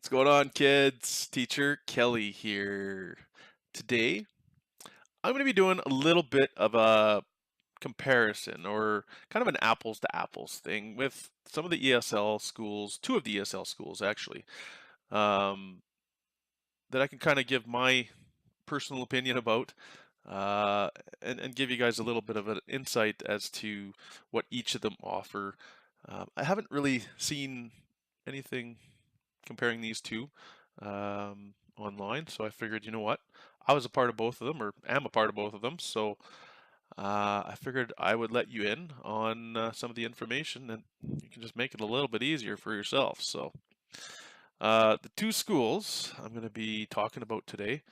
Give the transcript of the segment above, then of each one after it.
What's going on, kids? Teacher Kelly here. Today, I'm going to be doing a little bit of a comparison or kind of an apples to apples thing with some of the ESL schools, two of the ESL schools actually, um, that I can kind of give my personal opinion about uh, and give you guys a little bit of an insight as to what each of them offer. I haven't really seen anything comparing these two online. So I figured, you know what? I was a part of both of them, or am a part of both of them. So I figured I would let you in on some of the information, and you can just make it a little bit easier for yourself. So the two schools I'm going to be talking about today,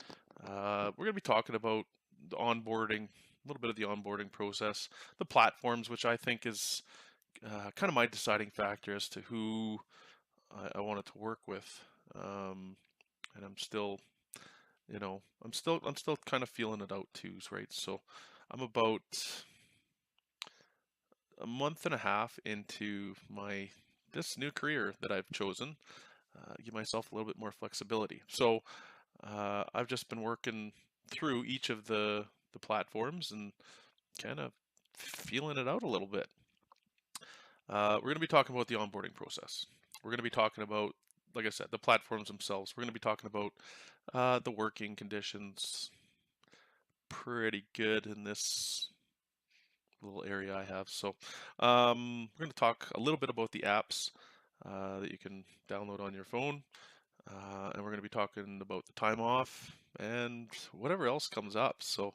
we're going to be talking about the onboarding, a little bit of the onboarding process, the platforms, which I think is kind of my deciding factor as to who I wanted to work with. And I'm still, I'm still kind of feeling it out too, right? So I'm about a month and a half into this new career that I've chosen. Give myself a little bit more flexibility. So I've just been working through each of the platforms and kind of feeling it out a little bit. We're going to be talking about the onboarding process. We're going to be talking about, like I said, the platforms themselves. We're going to be talking about the working conditions. Pretty good in this little area I have. So we're going to talk a little bit about the apps that you can download on your phone. And we're going to be talking about the time off and whatever else comes up. So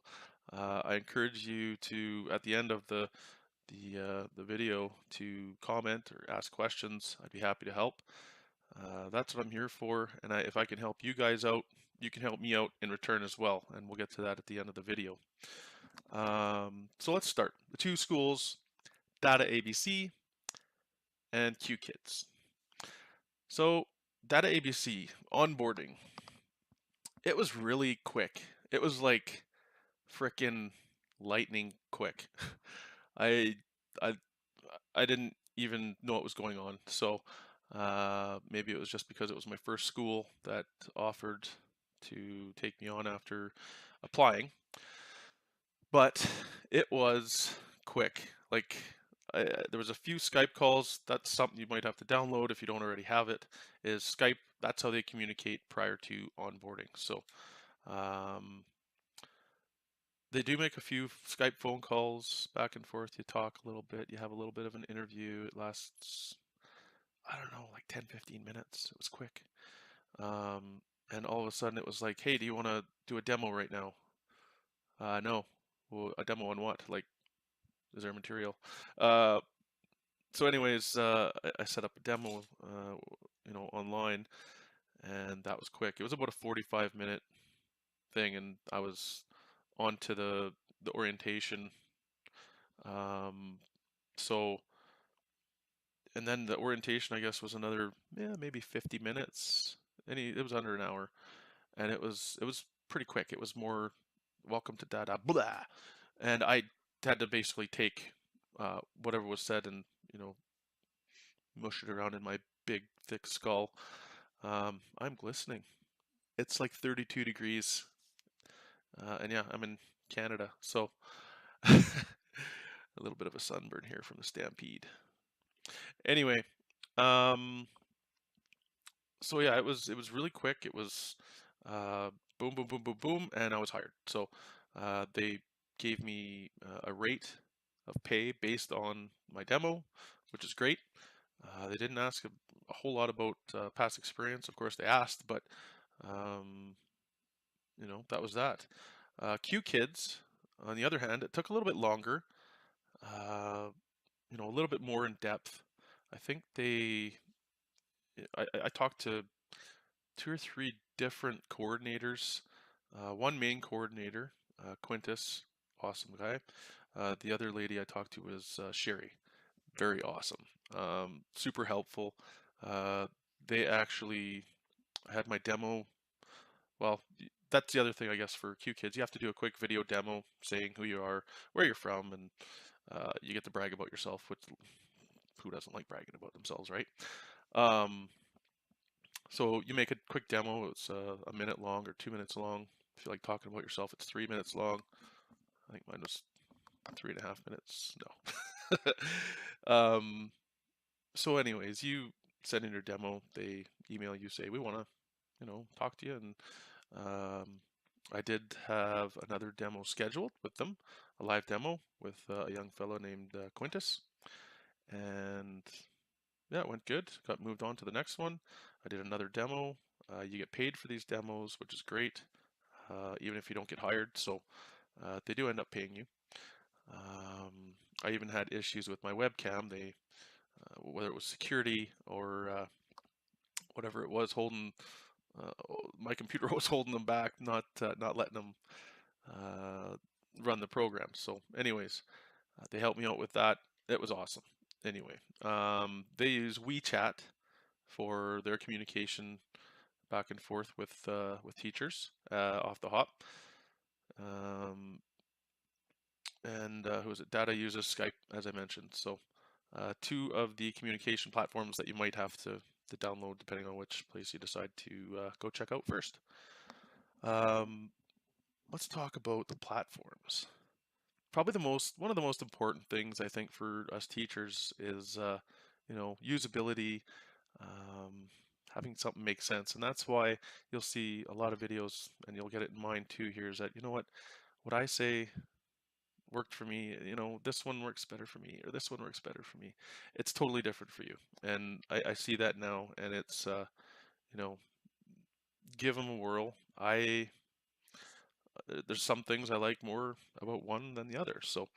I encourage you to, at the end of the video, to comment or ask questions. I'd be happy to help. That's what I'm here for, and if I can help you guys out, you can help me out in return as well, and we'll get to that at the end of the video. So let's start. The two schools, DaDa ABC and QKIDS. So DaDa ABC, onboarding, it was really quick. It was like frickin' lightning quick. I, I, I didn't even know what was going on, so maybe it was just because it was my first school that offered to take me on after applying. But it was quick. Like there was a few Skype calls. That's something you might have to download if you don't already have it. Is Skype? That's how they communicate prior to onboarding. So um, they do make a few Skype phone calls back and forth. You talk a little bit. You have a little bit of an interview. It lasts, I don't know, like 10, 15 minutes. It was quick. And all of a sudden it was like, hey, do you want to do a demo right now? No. Well, a demo on what? Like, is there material? Uh, so anyways, I set up a demo, online, and that was quick. It was about a 45-minute thing, and I was on to the orientation. Um, so, and then the orientation, I guess, was another, maybe 50 minutes. It was under an hour, and it was pretty quick. It was more, welcome to DaDa, blah, and I had to basically take whatever was said and mush it around in my big thick skull. I'm glistening. It's like 32 degrees, and yeah, I'm in Canada, so a little bit of a sunburn here from the stampede. Anyway, um, so yeah, it was really quick. It was uh, boom, boom, boom, boom, boom, and I was hired. So they gave me a rate of pay based on my demo, which is great. They didn't ask a whole lot about past experience. Of course, they asked, but um, that was that. QKids, on the other hand, it took a little bit longer. Uh, a little bit more in depth. I think I talked to two or three different coordinators. One main coordinator, Quintus, awesome guy. The other lady I talked to was Sherry, very awesome, super helpful. Uh, they actually had my demo. Well, that's the other thing, I guess, for QKids. You have to do a quick video demo saying who you are, where you're from, and you get to brag about yourself, which who doesn't like bragging about themselves, right? Um, So you make a quick demo. It's a minute long or 2 minutes long. If you like talking about yourself, it's 3 minutes long. I think mine was 3.5 minutes. No. So anyways, you send in your demo. They email you, say we want to, talk to you. And I did have another demo scheduled with them, a live demo with a young fellow named Quintus, and yeah, it went good. Got moved on to the next one. I did another demo. You get paid for these demos, which is great, even if you don't get hired. So they do end up paying you. I even had issues with my webcam. They, whether it was security or whatever it was, holding my computer was holding them back, not letting them uh, run the program. So, anyways, they helped me out with that. It was awesome. Anyway, they use WeChat for their communication back and forth with teachers off the hop. And who is it? DaDa uses Skype, as I mentioned. So two of the communication platforms that you might have to download depending on which place you decide to go check out first. Let's talk about the platforms. Probably one of the most important things I think for us teachers is usability, um, having something make sense, and that's why you'll see a lot of videos, and you'll get it in mind too. Here is that what I say worked for me, this one works better for me, or this one works better for me. It's totally different for you, and I see that now, and it's you know give them a whirl. There's some things I like more about one than the other. So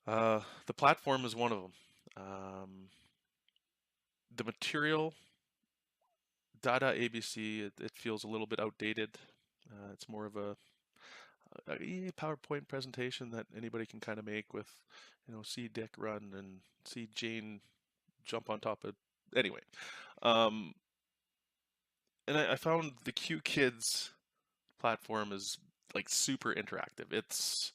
the platform is one of them. The material, DaDa ABC, it feels a little bit outdated. It's more of a PowerPoint presentation that anybody can kind of make with, see Dick run and see Jane jump on top of. Anyway, um, and I found the QKIDS platform is like super interactive. There's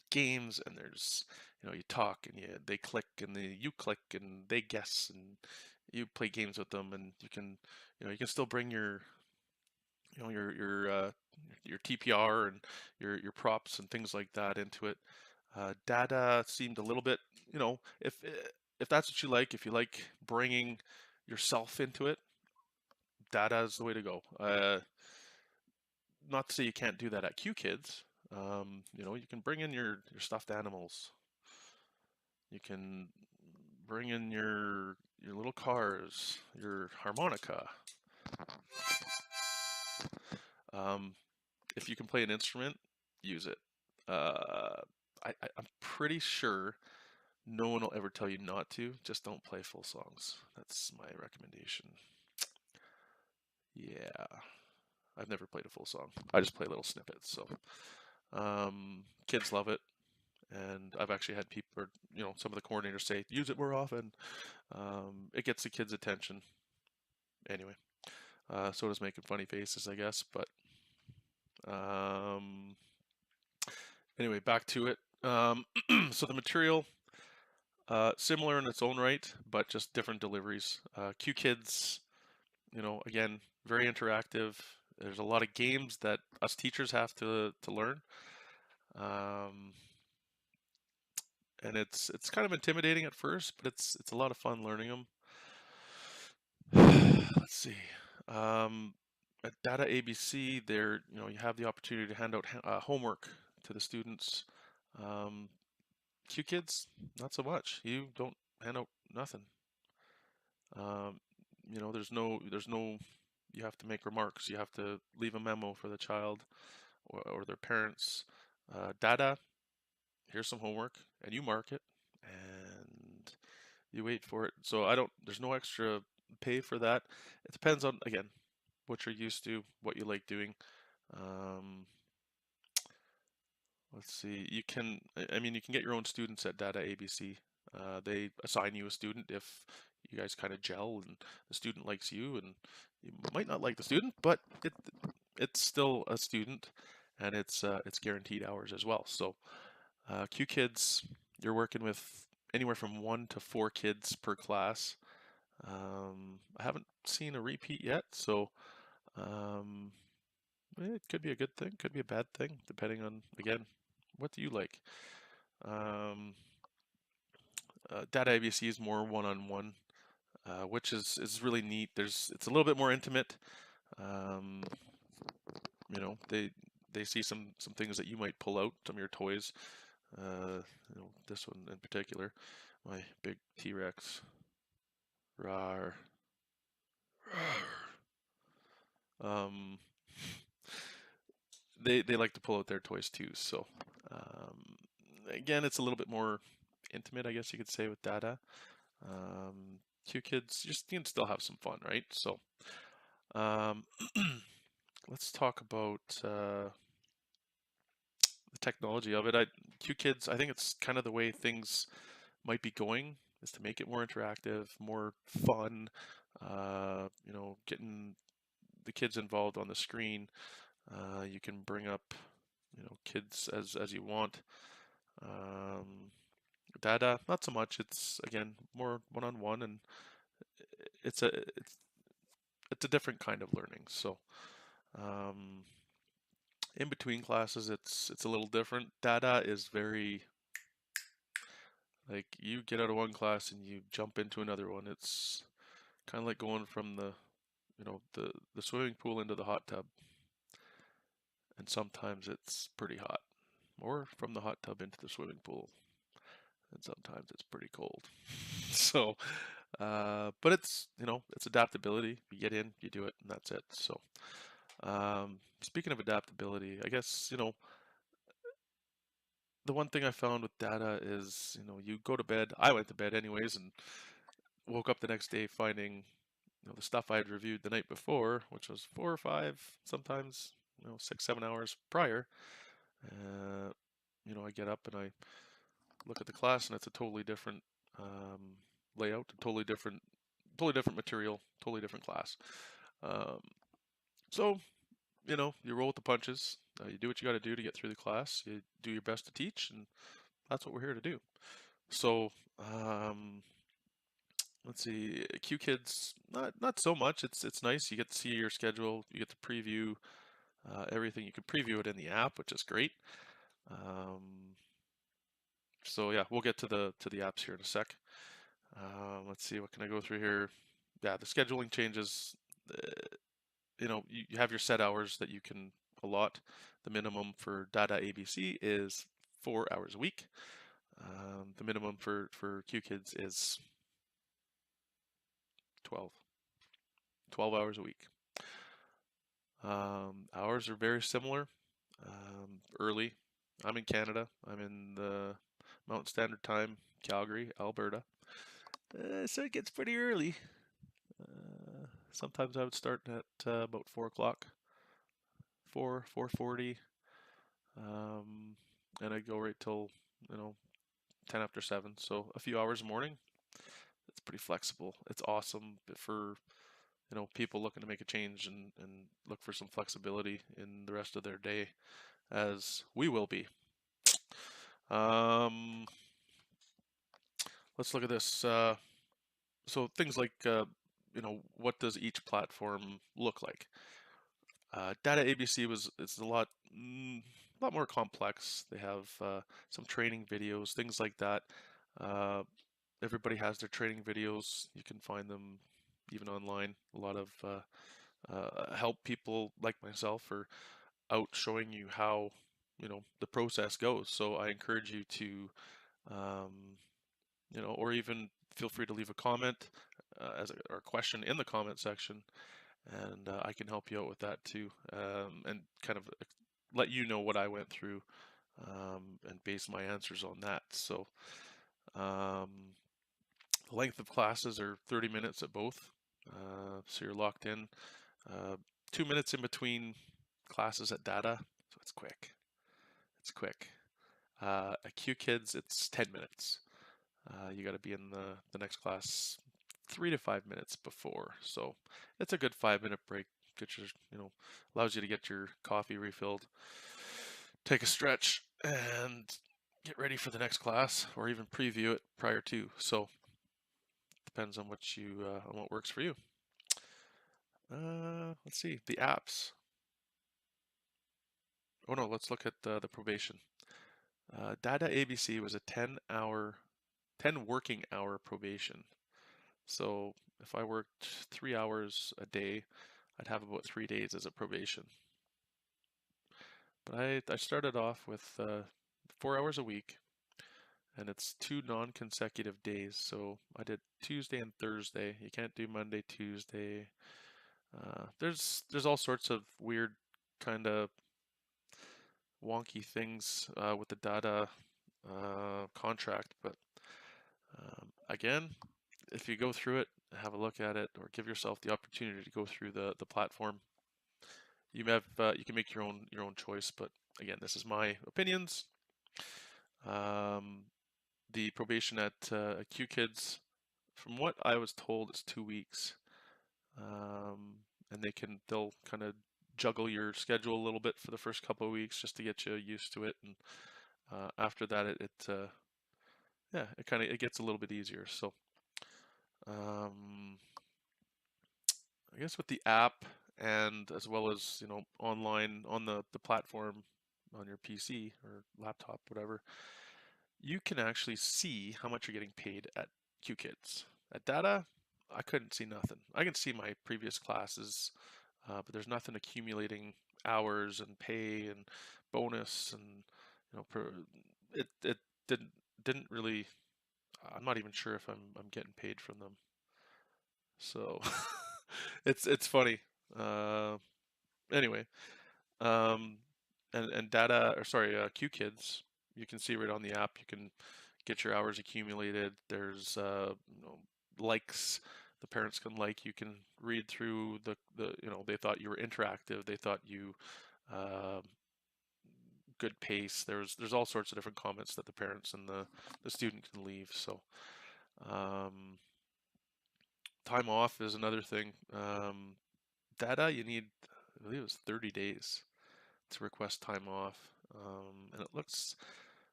games and there's you talk and they click and you click and they guess and you play games with them, and you can still bring your you know your TPR and your props and things like that into it. DaDa seemed a little bit, if that's what you like, if you like bringing yourself into it, DaDa is the way to go. Not to say you can't do that at QKids. You can bring in your stuffed animals. You can bring in your little cars, your harmonica. Um, if you can play an instrument, use it. I'm pretty sure no one will ever tell you not to. Just don't play full songs. That's my recommendation. Yeah, I've never played a full song. I just play little snippets. So kids love it, and I've actually had people, or some of the coordinators say use it more often. It gets the kids' attention. Anyway, so does making funny faces, I guess. But anyway, back to it. So the material, similar in its own right, but just different deliveries. QKids, again, very interactive. There's a lot of games that us teachers have to learn, and it's kind of intimidating at first, but it's a lot of fun learning them. Let's see. At DaDa ABC, there you have the opportunity to hand out homework to the students. QKids, not so much. You don't hand out nothing. Um, there's no. You have to make remarks. You have to leave a memo for the child or their parents. DaDa, here's some homework, and you mark it, and you wait for it. So I don't. There's no extra pay for that. It depends on, again, what you're used to, what you like doing. Um, let's see. You can get your own students at DaDa ABC. They assign you a student if you guys kind of gel and the student likes you, and you might not like the student, but it's still a student, and it's guaranteed hours as well. So QKids, you're working with anywhere from 1 to 4 kids per class. I haven't seen a repeat yet, so it could be a good thing, could be a bad thing, depending on, again, what do you like? DaDa ABC is more one-on-one, which is really neat. It's a little bit more intimate. Um, they see some things that you might pull out, some of your toys. This one in particular, my big T-Rex. Rawr. Um, they like to pull out their toys too. So again, it's a little bit more intimate, I guess you could say, with DaDa. QKIDS, you can still have some fun, right? So um, let's talk about the technology of it. QKIDS, I think it's kind of the way things might be going, is to make it more interactive, more fun. Getting the kids involved on the screen. You can bring up, kids as you want. DaDa, not so much. It's again more one-on-one, and it's a it's it's a different kind of learning. So in between classes, it's a little different. DaDa is very like you get out of one class and you jump into another one. It's kind of like going from the swimming pool into the hot tub, and sometimes it's pretty hot, or from the hot tub into the swimming pool, and sometimes it's pretty cold. So, but it's adaptability. You get in, you do it, and that's it. So, speaking of adaptability, I guess the one thing I found with DaDa is you go to bed. I went to bed anyways, and woke up the next day finding the stuff I had reviewed the night before, which was 4 or 5, sometimes 6, 7 hours prior. Uh, I get up and I look at the class, and it's a totally different layout, totally different material, totally different class. Um, so you roll with the punches. You do what you got to do to get through the class. You do your best to teach, and that's what we're here to do. So let's see, QKIDS, not so much. It's nice. You get to see your schedule. You get to preview everything. You can preview it in the app, which is great. So yeah, we'll get to the apps here in a sec. Let's see, what can I go through here? Yeah, the scheduling changes. You have your set hours that you can allot. The minimum for DaDa ABC is 4 hours a week. The minimum for QKIDS is 12. 12 hours a week. Hours are very similar. Early. I'm in Canada. I'm in the Mountain Standard Time, Calgary, Alberta. So it gets pretty early. Sometimes I would start at about 4 o'clock, 4:40, and I'd go right till 10 after 7. So a few hours a morning. It's pretty flexible. It's awesome for people looking to make a change and look for some flexibility in the rest of their day, as we will be. Let's look at this. So things like what does each platform look like? DaDa ABC it's a lot more complex. They have some training videos, things like that. Everybody has their training videos. You can find them even online. A lot of help people like myself are out showing you how the process goes. So I encourage you to or even feel free to leave a comment or question in the comment section, and I can help you out with that too, and kind of let you know what I went through and base my answers on that. So the length of classes are 30 minutes at both, so you're locked in. 2 minutes in between classes at DaDa, so it's quick. It's quick. At QKIDS, it's 10 minutes. You got to be in the next class 3 to 5 minutes before, so it's a good 5-minute break. Allows you to get your coffee refilled, take a stretch, and get ready for the next class, or even preview it prior to. So depends on what you on what works for you. Let's see the apps. Oh no, let's look at the probation. DaDa ABC was a 10 working hour probation. So if I worked 3 hours a day, I'd have about 3 days as a probation. But I started off with 4 hours a week, and it's 2 non-consecutive days. So I did Tuesday and Thursday. You can't do Monday, Tuesday. There's all sorts of weird kind of wonky things with the DaDa contract, but again, if you go through it, have a look at it, or give yourself the opportunity to go through the platform, you can make your own choice. But again, this is my opinions. The probation at QKIDS, from what I was told, is 2 weeks, and they'll kind of juggle your schedule a little bit for the first couple of weeks just to get you used to it, and after that, it gets a little bit easier. So I guess with the app, and as well as online on the platform on your PC or laptop, whatever, you can actually see how much you're getting paid at QKIDS. At DaDa, I couldn't see nothing. I can see my previous classes, but there's nothing accumulating hours and pay and bonus, and it didn't really. I'm not even sure if I'm getting paid from them. So it's funny. Anyway, um, and DaDa, or sorry, QKIDS, you can see right on the app. You can get your hours accumulated. There's likes. The parents can like. You can read through they thought you were interactive. They thought you good pace. There's all sorts of different comments that the parents and the student can leave. So time off is another thing. DaDa, you need, I believe it was 30 days to request time off. And it looks,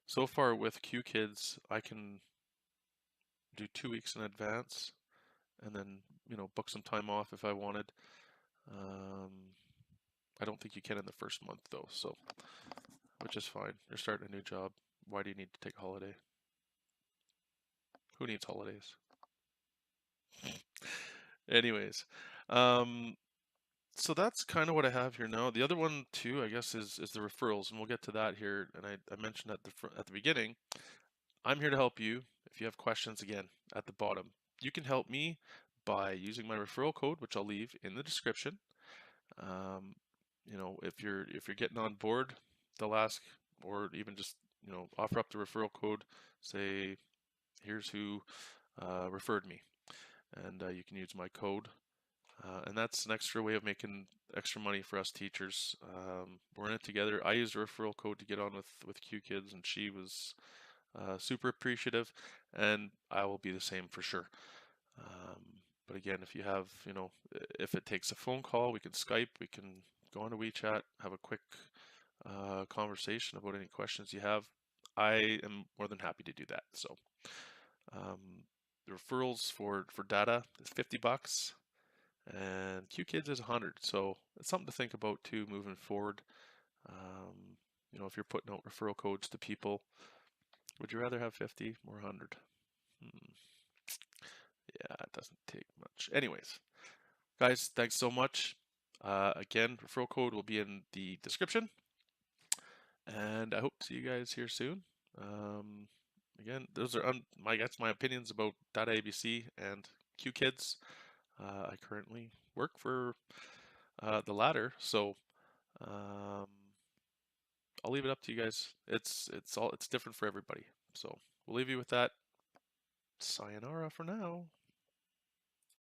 so far with QKIDS, I can do 2 weeks in advance and then, book some time off if I wanted. I don't think you can in the first month though, so, which is fine. You're starting a new job. Why do you need to take a holiday? Who needs holidays? Anyways, so that's kind of what I have here now. The other one too, I guess, is the referrals, and we'll get to that here. And I mentioned at the beginning, I'm here to help you. If you have questions, again, at the bottom, you can help me by using my referral code, which I'll leave in the description. If you're getting on board, they'll ask, or even just offer up the referral code. Say, here's who referred me, and you can use my code. And that's an extra way of making extra money for us teachers. We're in it together. I used a referral code to get on with QKIDS, and she was super appreciative, and I will be the same for sure. But again, if you have, if it takes a phone call, we can Skype, we can go on to WeChat, have a quick conversation about any questions you have. I am more than happy to do that. So the referrals for DaDa is $50. And QKIDS is 100, so it's something to think about too moving forward. If you're putting out referral codes to people, would you rather have 50 or 100? Yeah, it doesn't take much. Anyways, guys, thanks so much. Again, referral code will be in the description, and I hope to see you guys here soon. Again, those are my opinions about DaDa ABC and QKIDS. I currently work for the latter, so I'll leave it up to you guys. It's different for everybody. So we'll leave you with that. Sayonara for now.